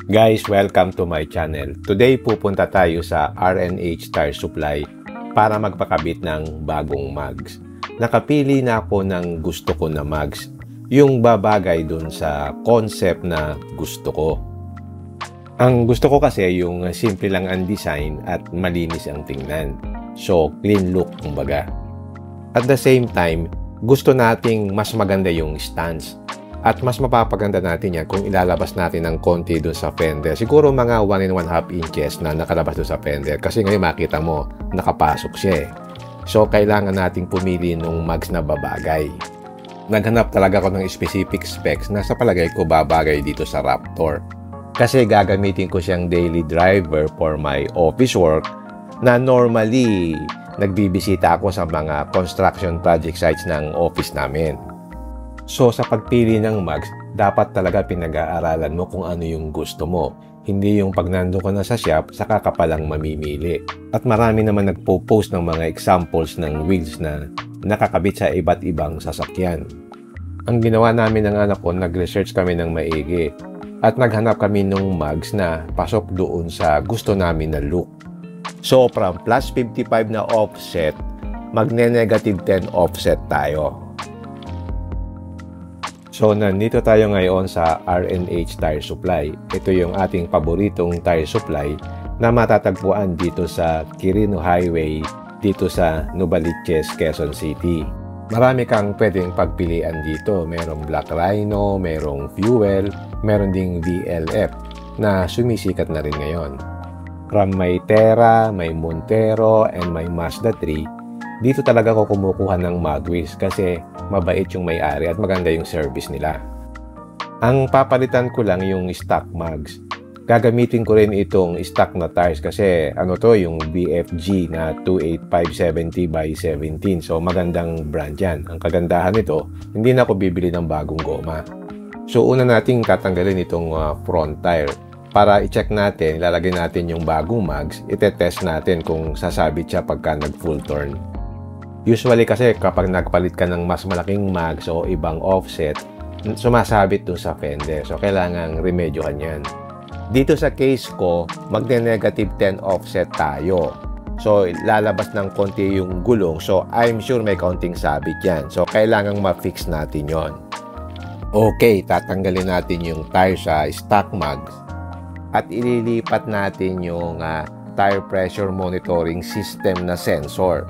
Guys, welcome to my channel. Today pupunta tayo sa R&H Tire Supply para magpakabit ng bagong mugs. Nakapili na ako ng gusto ko na mugs, yung babagay dun sa concept na gusto ko. Ang gusto ko kasi yung simple lang ang design at malinis ang tingnan. So, clean look kumbaga. At the same time, gusto nating mas maganda yung stance. At mas mapapaganda natin yan kung ilalabas natin ng konti doon sa fender. Siguro mga 1 1/2 inches na nakalabas doon sa fender. Kasi ngayon makita mo, nakapasok siya eh. So, kailangan nating pumili ng mugs na babagay. Naghanap talaga ako ng specific specs na sa palagay ko babagay dito sa Raptor. Kasi gagamitin ko siyang daily driver for my office work na normally nagbibisita ako sa mga construction project sites ng office namin. So, sa pagpili ng mugs, dapat talaga pinag-aaralan mo kung ano yung gusto mo. Hindi yung pag nandun ka na sa shop, saka ka palang mamimili. At marami naman nagpo-post ng mga examples ng wheels na nakakabit sa iba't ibang sasakyan. Ang ginawa namin ng anak ko, nag-research kami ng maigi. At naghanap kami ng mugs na pasok doon sa gusto namin na look. So, from plus 55 na offset, magne-negative 10 offset tayo. So, nandito tayo ngayon sa R&H Tire Supply. Ito yung ating paboritong tire supply na matatagpuan dito sa Quirino Highway, dito sa Novaliches, Quezon City. Marami kang pwedeng pagpilian dito. Merong Black Rhino, merong Fuel, meron ding VLF na sumisikat na rin ngayon. From may Terra, may Montero, and may Mazda 3, dito talaga ako kumukuha ng mugwheels kasi mabait yung may-ari at maganda yung service nila. Ang papalitan ko lang yung stock mugs. Gagamitin ko rin itong stock na tires kasi ano to, yung BFG na 285/70 by 17. So magandang brand yan. Ang kagandahan nito, hindi na ako bibili ng bagong goma. So una nating tatanggalin itong front tire. Para i-check natin, ilalagay natin yung bagong mugs, itetest natin kung sasabit siya pagka nag-full turn. Usually kasi kapag nagpalit ka ng mas malaking mugs o ibang offset, sumasabit dun sa fender. So, kailangang remedyohan yan. Dito sa case ko, magne-negative 10 offset tayo. So, lalabas ng konti yung gulong. So, I'm sure may kaunting sabit yan. So, kailangang ma-fix natin yon. Okay, tatanggalin natin yung tire sa stock mugs at ililipat natin yung tire pressure monitoring system na sensor.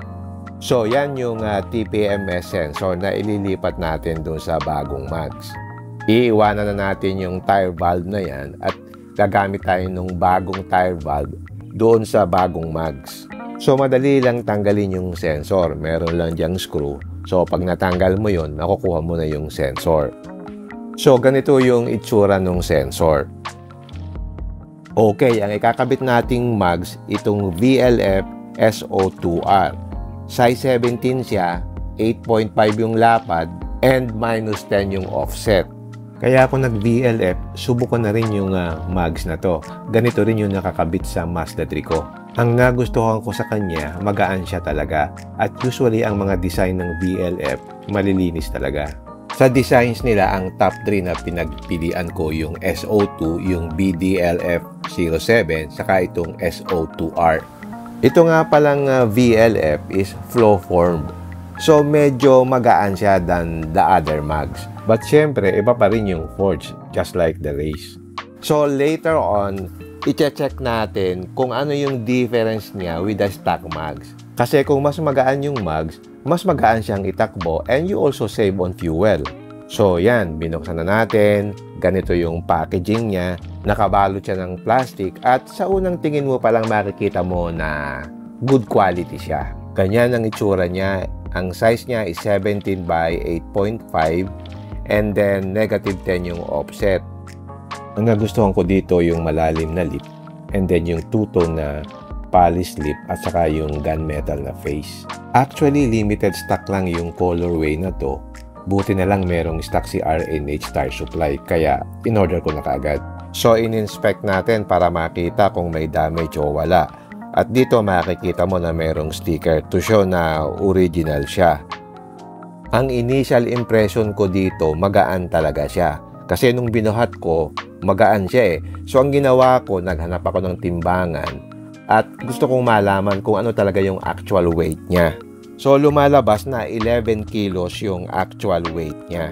So, yan yung TPMS sensor na ililipat natin dun sa bagong mugs. Iiwanan na natin yung tire valve na yan at gagamit tayo ng bagong tire valve doon sa bagong mugs. So, madali lang tanggalin yung sensor. Meron lang diyang screw. So, pag natanggal mo yun, makukuha mo na yung sensor. So, ganito yung itsura ng sensor. Okay, ang ikakabit nating mugs, itong VLF SO2R. Size 17 siya, 8.5 yung lapad, and minus 10 yung offset. Kaya ako nag-VLF, subukan na rin yung mugs na to. Ganito rin yung nakakabit sa Mazda 3 ko. Ang nagustuhan ko sa kanya, magaan siya talaga. At usually, ang mga design ng VLF, malilinis talaga. Sa designs nila, ang top 3 na pinagpilian ko yung SO2, yung BDLF07, saka itong SO2R. Ito nga palang VLF is flow form. So, medyo magaan siya than the other mugs. But syempre, iba pa rin yung forge, just like the race. So, later on, i-check natin kung ano yung difference niya with the stock mugs. Kasi kung mas magaan yung mugs, mas magaan siyang itakbo and you also save on fuel. So, yan, binuksan na natin. Ganito yung packaging niya. Nakabalot siya ng plastic at sa unang tingin mo palang makikita mo na good quality siya. Ganyan ang itsura niya. Ang size niya is 17 by 8.5 and then negative 10 yung offset. Ang nagustuhan ko dito yung malalim na lip and then yung two-tone na polished lip at saka yung gunmetal na face. Actually, limited stock lang yung colorway na to. Buti na lang merong stock si R&H Tire Supply kaya in-order ko na kaagad. So, in-inspect natin para makita kung may damage o wala. At dito makikita mo na merong sticker to show na original siya. Ang initial impression ko dito, magaan talaga siya. Kasi nung binuhat ko, magaan siya eh. So ang ginawa ko, naghanap ako ng timbangan at gusto kong malaman kung ano talaga yung actual weight niya. So lumalabas na 11 kilos yung actual weight niya.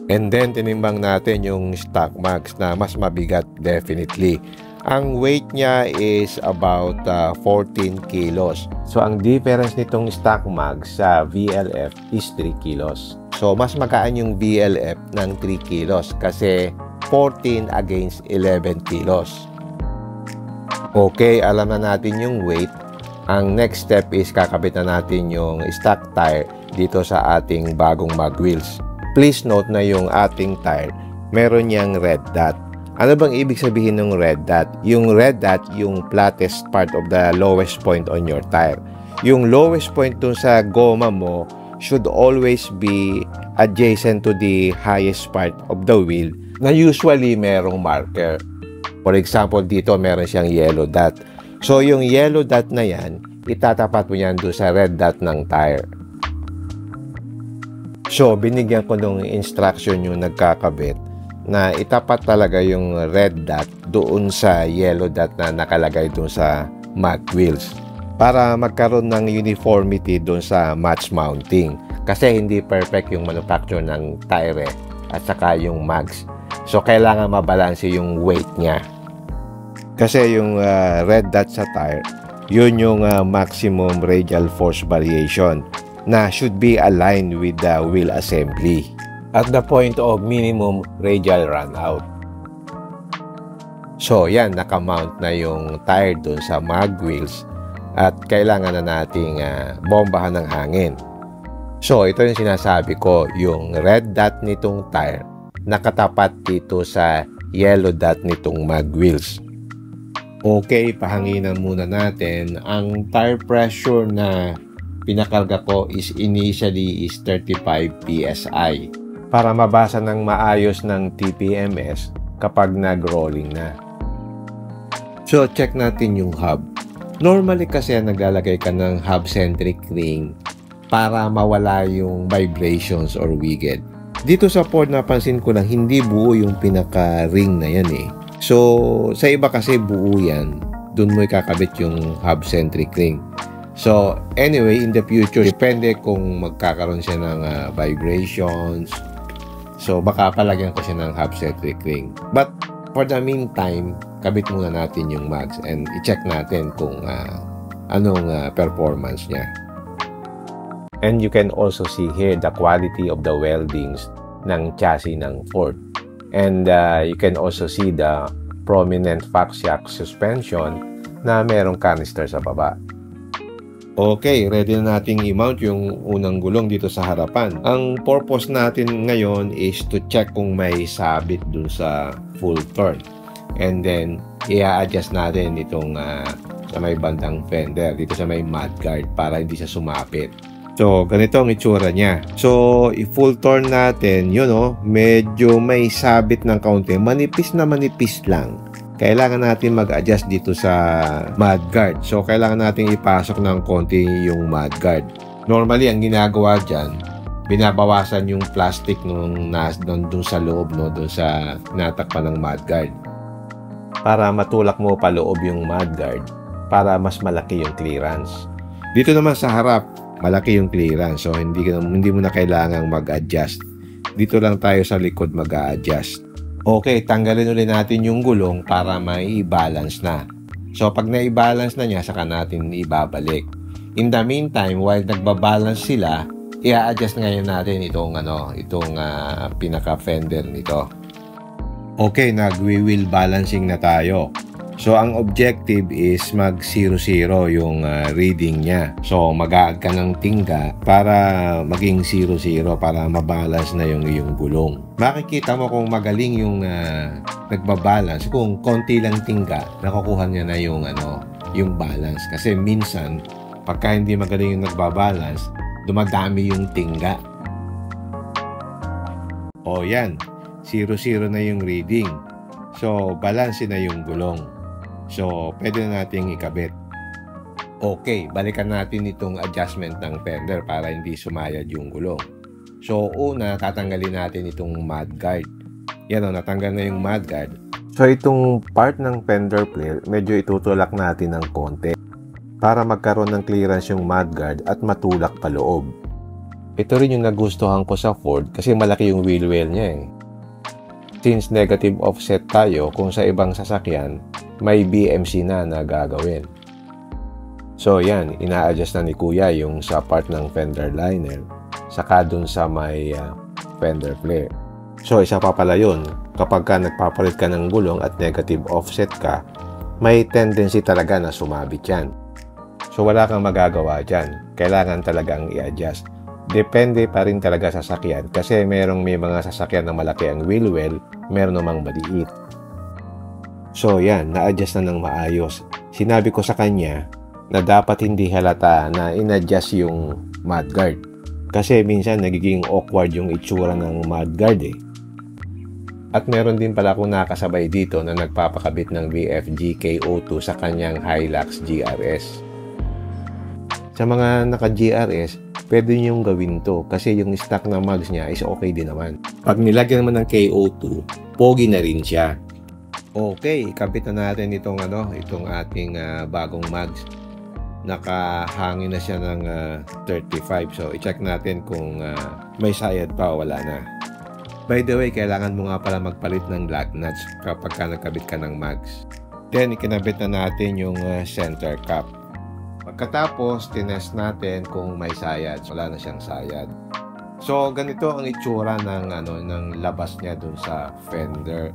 And then tinimbang natin yung stock mags na mas mabigat definitely. Ang weight niya is about 14 kilos. So ang difference nitong stock mags sa VLF is 3 kilos. So mas magaan yung VLF ng 3 kilos kasi 14 against 11 kilos. Okay, alam na natin yung weight. Ang next step is kakabit na natin yung stock tire dito sa ating bagong mag wheels. Please note na yung ating tire, meron niyang red dot. Ano bang ibig sabihin ng red dot? Yung red dot, yung flattest part of the lowest point on your tire. Yung lowest point dun sa goma mo should always be adjacent to the highest part of the wheel na usually merong marker. For example, dito meron siyang yellow dot. So, yung yellow dot na yan, itatapat mo yan doon sa red dot ng tire. So, binigyan ko ng instruction yung nagkakabit na itapat talaga yung red dot doon sa yellow dot na nakalagay doon sa mag wheels para magkaroon ng uniformity doon sa match mounting. Kasi hindi perfect yung manufacture ng tire at saka yung mags. So, kailangan mabalanse yung weight niya. Kasi yung red dot sa tire, yun yung maximum radial force variation na should be aligned with the wheel assembly at the point of minimum radial runout. So yan, nakamount na yung tire dun sa mag wheels at kailangan na nating bombahan ng hangin. So ito yung sinasabi ko, yung red dot nitong tire nakatapat dito sa yellow dot nitong mag wheels. Okay, pahanginan muna natin. Ang tire pressure na pinakarga ko is initially is 35 PSI para mabasa ng maayos ng TPMS kapag nag-rolling na. So, check natin yung hub. Normally kasi naglalagay ka ng hub-centric ring para mawala yung vibrations or wiggle. Dito sa Ford, napansin ko lang hindi buo yung pinaka-ring na yan eh. So, sa iba kasi buo yan. Doon mo ikakabit yung hub-centric ring. So, anyway, in the future, depende kung magkakaroon siya ng vibrations. So, baka palagyan ko siya ng hub-centric ring. But, for the meantime, kabit muna natin yung mags and i-check natin kung anong performance niya. And you can also see here the quality of the weldings ng chassis ng Ford. And you can also see the prominent Faxiac suspension na merong canister sa baba. Okay, ready na nating i-mount yung unang gulong dito sa harapan. Ang purpose natin ngayon is to check kung may sabit dun sa full turn. And then, i-adjust natin itong sa may bandang fender, dito sa may mudguard para hindi siya sumapit. So, ganito ang itsura niya. So, i-full turn natin, yun o, medyo may sabit ng kaunti. Manipis na manipis lang. Kailangan natin mag-adjust dito sa mudguard. So, kailangan natin ipasok ng konti yung mudguard. Normally, ang ginagawa dyan, binabawasan yung plastic nung nandun sa loob, no, dun sa natakpan ng mudguard. Para matulak mo pa loob yung mudguard, para mas malaki yung clearance. Dito naman sa harap, malaki yung clearance. So, hindi mo na kailangang mag-adjust. Dito lang tayo sa likod mag-a-adjust. Okay, tanggalin ulit natin yung gulong para mai-balance na. So, pag na-balance na niya, saka natin ibabalik. In the meantime, while nagbabalance sila, i-adjust ngayon natin itong pinaka-fender nito. Okay, nag-wheel balancing na tayo. So, ang objective is mag 0-0 yung reading niya. So, mag-aag ka ng tingga para maging 0-0 para mabalance na yung iyong gulong. Makikita mo kung magaling yung nagbabalance. Kung konti lang tingga, nakukuha niya na yung balance. Kasi minsan, pagka hindi magaling yung nagbabalance, dumadami yung tingga. O yan, 0-0 na yung reading. So, balance na yung gulong. So, pwede na natin ikabit. Okay, balikan natin itong adjustment ng fender para hindi sumayad yung gulong. So, una, tatanggalin natin itong mudguard. Yan o, natanggal na yung mudguard. So itong part ng fender flare, medyo itutulak natin ng konti para magkaroon ng clearance yung mudguard at matulak pa loob. Ito rin yung nagustuhan ko sa Ford kasi malaki yung wheel well niya eh. Since negative offset tayo, kung sa ibang sasakyan, may BMC na gagawin. So yan, ina-adjust na ni Kuya yung sa part ng fender liner, saka dun sa may fender flare. So isa pa pala yun, kapag ka nagpapalit ka ng gulong at negative offset ka, may tendency talaga na sumabit yan. So wala kang magagawa dyan, kailangan talagang i-adjust. Depende pa rin talaga sa sasakyan kasi may mga sasakyan na malaki ang wheel well, meron namang maliit. So yan, na-adjust na ng maayos. Sinabi ko sa kanya na dapat hindi halata na in-adjust yung mudguard. Kasi minsan nagiging awkward yung itsura ng mudguard eh. At meron din pala akong nakasabay dito na nagpapakabit ng VFG KO2 sa kanyang Hilux GRS. Sa mga naka-GRS, pwede niyong gawin to kasi yung stock na mugs niya is okay din naman. Pag nilagyan naman ng KO2, pogi na rin siya. Okay, ikabit na natin itong ating bagong mugs. Nakahangin na siya ng 35. So, i-check natin kung may sayad pa o wala na. By the way, kailangan mo nga pala magpalit ng lug nuts kapag ka nagkabit ka ng mugs. Then, ikinabit na natin yung center cap. Pagkatapos, tinest natin kung may sayad. Wala na siyang sayad. So, ganito ang itsura ng labas niya dun sa fender.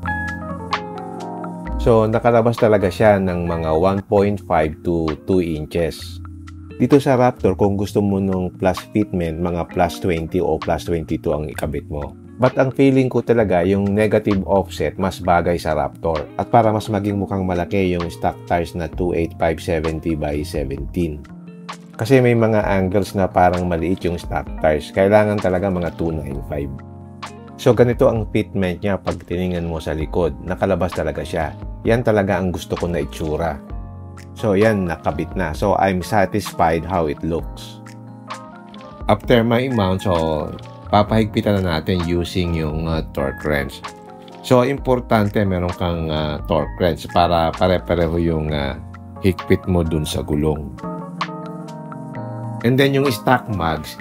So, nakalabas talaga siya ng mga 1.5 to 2 inches. Dito sa Raptor, kung gusto mo nung plus fitment, mga plus 20 o plus 22 ang ikabit mo. But ang feeling ko talaga, yung negative offset mas bagay sa Raptor. At para mas maging mukhang malaki yung stock tires na 285/70 by 17. Kasi may mga angles na parang maliit yung stock tires. Kailangan talaga mga 295. So ganito ang fitment niya pag tiningnan mo sa likod. Nakalabas talaga siya. Yan talaga ang gusto ko na itsura. So yan, nakabit na. So I'm satisfied how it looks. After my mount, so papahigpitan na natin using yung torque wrench. So importante meron kang torque wrench para pare-pareho yung higpit mo dun sa gulong. And then yung stock mugs,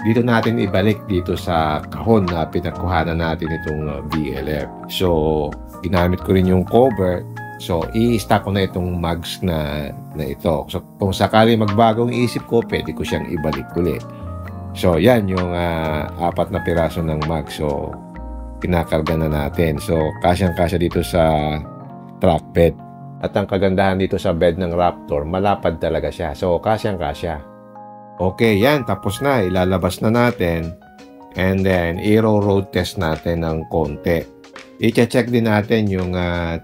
dito natin ibalik dito sa kahon na pinagkuhanan natin itong VLF. So, ginamit ko rin yung cover. So, i-stack ko na itong mugs na ito. So, kung sakali magbagong isip ko, pwede ko siyang ibalik ulit. So, yan yung 4 na piraso ng mug. So, kinakarga na natin. So, kasyang-kasya dito sa truck bed. At ang kagandahan dito sa bed ng Raptor, malapad talaga siya. So, kasyang-kasya. Okay, yan. Tapos na. Ilalabas na natin. And then, i-road test natin ng konti. I-check din natin yung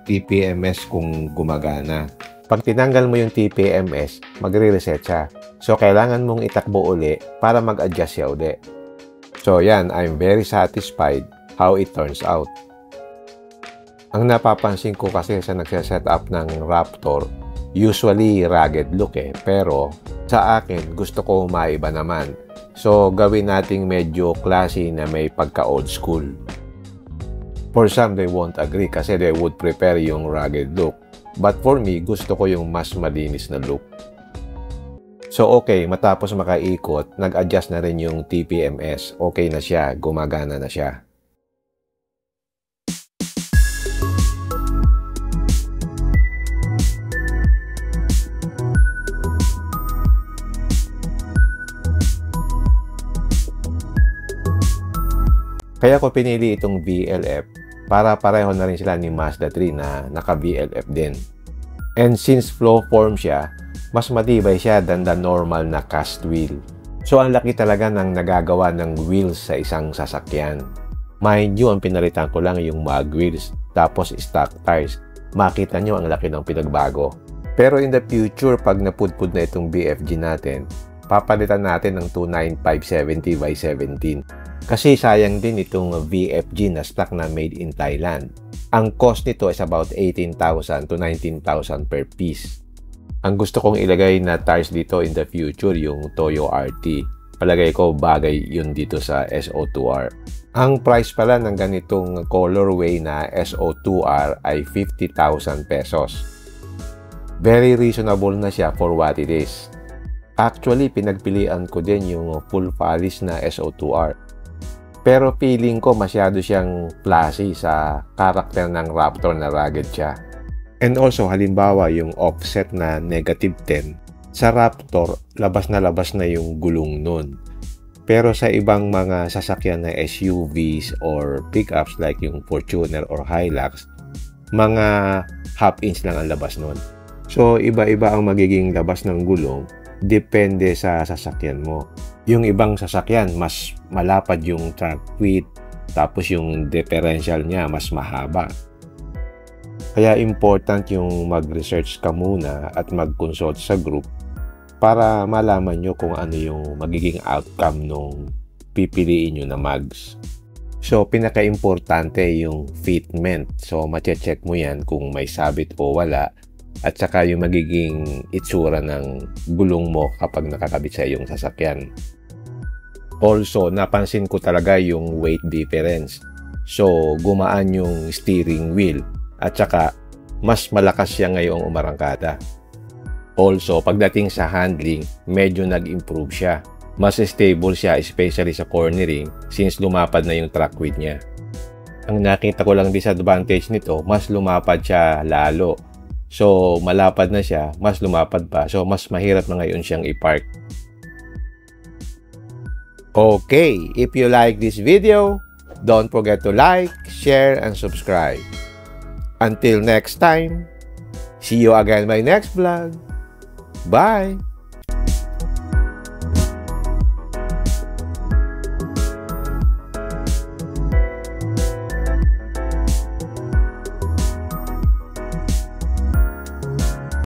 TPMS kung gumagana. Pag tinanggal mo yung TPMS, magre-reset siya. So, kailangan mong itakbo uli para mag-adjust siya uli. So, yan. I'm very satisfied how it turns out. Ang napapansin ko kasi sa nagsiset up ng Raptor, usually rugged look eh. Pero, sa akin, gusto ko maiba naman. So, gawin nating medyo classy na may pagka-old school. For some, they won't agree kasi they would prefer yung rugged look. But for me, gusto ko yung mas malinis na look. So, okay, matapos makaikot, nag-adjust na rin yung TPMS. Okay na siya, gumagana na siya. Kaya ko pinili itong VLF para pareho na rin sila ni Mazda 3 na naka-VLF din. And since flow form siya, mas matibay siya than the normal na cast wheel. So ang laki talaga ng nagagawa ng wheels sa isang sasakyan. Mind you, ang pinalitan ko lang yung mag wheels, tapos stock tires. Makita nyo ang laki ng pinagbago. Pero in the future, pag napudpud na itong BFG natin, papalitan natin ng 295/70 by 17. Kasi sayang din itong VFG na stock na made in Thailand. Ang cost nito is about 18,000 to 19,000 per piece. Ang gusto kong ilagay na tires dito in the future yung Toyo RT. palagay ko bagay yun dito sa SO2R. Ang price pala ng ganitong colorway na SO2R ay 50,000 pesos. Very reasonable na siya for what it is. Actually, pinagpilian ko din yung full polish na SO2R. Pero feeling ko masyado siyang classy sa karakter ng Raptor na rugged siya. And also, halimbawa yung offset na -10, sa Raptor, labas na yung gulong nun. Pero sa ibang mga sasakyan na SUVs or pickups like yung Fortuner or Hilux, mga half-inch lang ang labas nun. So, iba-iba ang magiging labas ng gulong, depende sa sasakyan mo. Yung ibang sasakyan, mas malapad yung track width, tapos yung differential niya mas mahaba. Kaya important yung mag-research ka muna at mag-consult sa group para malaman nyo kung ano yung magiging outcome nung pipiliin nyo na mags. So, pinaka-importante yung fitment. So, mache-check mo yan kung may sabit o wala. At saka yung magiging itsura ng gulong mo kapag nakakabit sa iyong sasakyan. Also, napansin ko talaga yung weight difference. So, gumaan yung steering wheel. At saka, mas malakas siya ngayong umarangkada. Also, pagdating sa handling, medyo nag-improve siya. Mas stable siya, especially sa cornering, since lumapad na yung track width niya. Ang nakita ko lang disadvantage nito, mas lumapad siya lalo. So, malapad na siya, mas lumapad pa. So, mas mahirap na ngayon siyang i-park. Okay, if you like this video, don't forget to like, share, and subscribe. Until next time, see you again in my next vlog. Bye!